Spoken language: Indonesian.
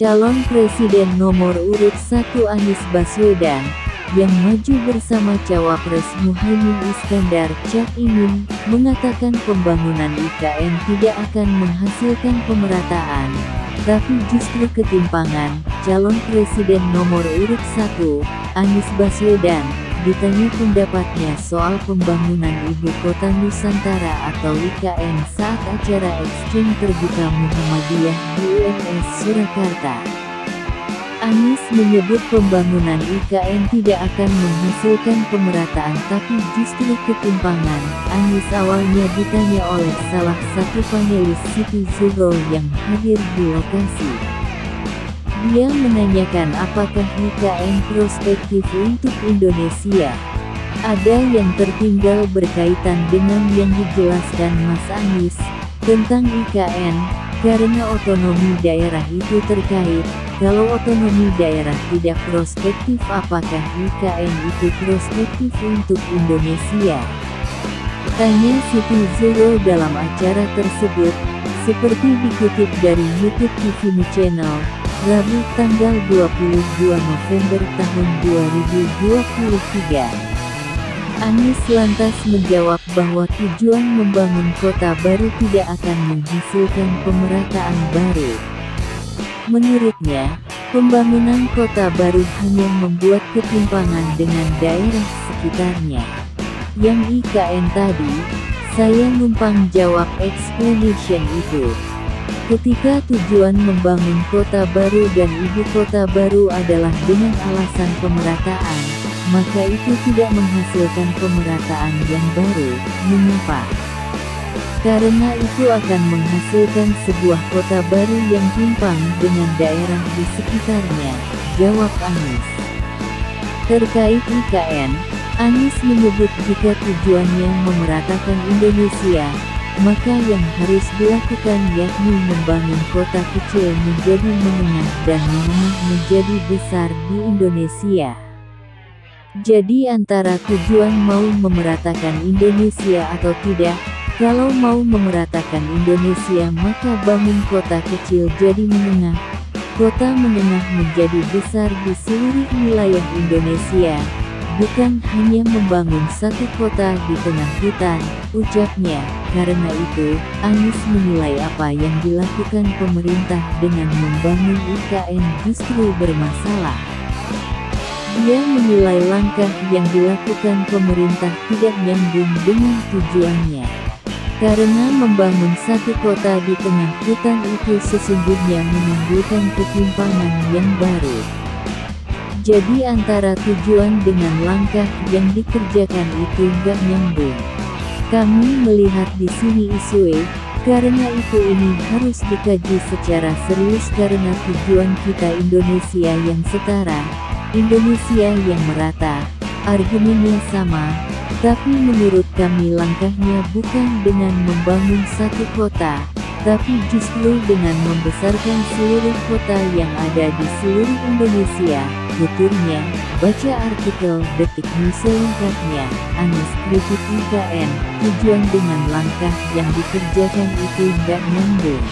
Calon Presiden nomor urut 1 Anies Baswedan, yang maju bersama Cawapres Muhaimin Iskandar Cak Imin, mengatakan pembangunan IKN tidak akan menghasilkan pemerataan, tapi justru ketimpangan. Calon Presiden nomor urut 1, Anies Baswedan, ditanya pendapatnya soal pembangunan Ibu Kota Nusantara atau IKN saat acara Exchange Terbuka Muhammadiyah di UNS Surakarta. Anies menyebut pembangunan IKN tidak akan menghasilkan pemerataan tapi justru ketimpangan. Anies awalnya ditanya oleh salah satu panelis Siti Zuhro yang hadir di lokasi. Dia menanyakan apakah IKN prospektif untuk Indonesia. Ada yang tertinggal berkaitan dengan yang dijelaskan Mas Anies tentang IKN, karena otonomi daerah itu terkait. Kalau otonomi daerah tidak prospektif, apakah IKN itu prospektif untuk Indonesia? Tanya Siti Zuhro dalam acara tersebut, seperti dikutip dari YouTube TV Channel, Rabu tanggal 22 November tahun 2023. Anies lantas menjawab bahwa tujuan membangun kota baru tidak akan menghasilkan pemerataan baru. Menurutnya, pembangunan kota baru hanya membuat ketimpangan dengan daerah sekitarnya. Yang IKN tadi, saya numpang jawab explanation itu. Ketika tujuan membangun kota baru dan ibu kota baru adalah dengan alasan pemerataan, maka itu tidak menghasilkan pemerataan yang baru. Mengapa? Karena itu akan menghasilkan sebuah kota baru yang timpang dengan daerah di sekitarnya, jawab Anies. Terkait IKN, Anies menyebut jika tujuannya memeratakan Indonesia, maka yang harus dilakukan yakni membangun kota kecil menjadi menengah dan menengah menjadi besar di Indonesia. Jadi antara tujuan mau memeratakan Indonesia atau tidak, kalau mau memeratakan Indonesia maka bangun kota kecil jadi menengah, kota menengah menjadi besar di seluruh wilayah Indonesia, bukan hanya membangun satu kota di tengah hutan, ucapnya. Karena itu, Anies menilai apa yang dilakukan pemerintah dengan membangun IKN justru bermasalah. Dia menilai langkah yang dilakukan pemerintah tidak nyambung dengan tujuannya. Karena membangun satu kota di tengah hutan itu sesungguhnya menimbulkan ketimpangan yang baru. Jadi antara tujuan dengan langkah yang dikerjakan itu nggak nyambung. Kami melihat di sini isu karena itu ini harus dikaji secara serius karena tujuan kita Indonesia yang setara, Indonesia yang merata, argumennya sama, tapi menurut kami langkahnya bukan dengan membangun satu kota, tapi justru dengan membesarkan seluruh kota yang ada di seluruh Indonesia, tuturnya. Baca artikel Detik News selengkapnya. Anies kritik IKN, tujuan dengan langkah yang dikerjakan itu nggak nyambung.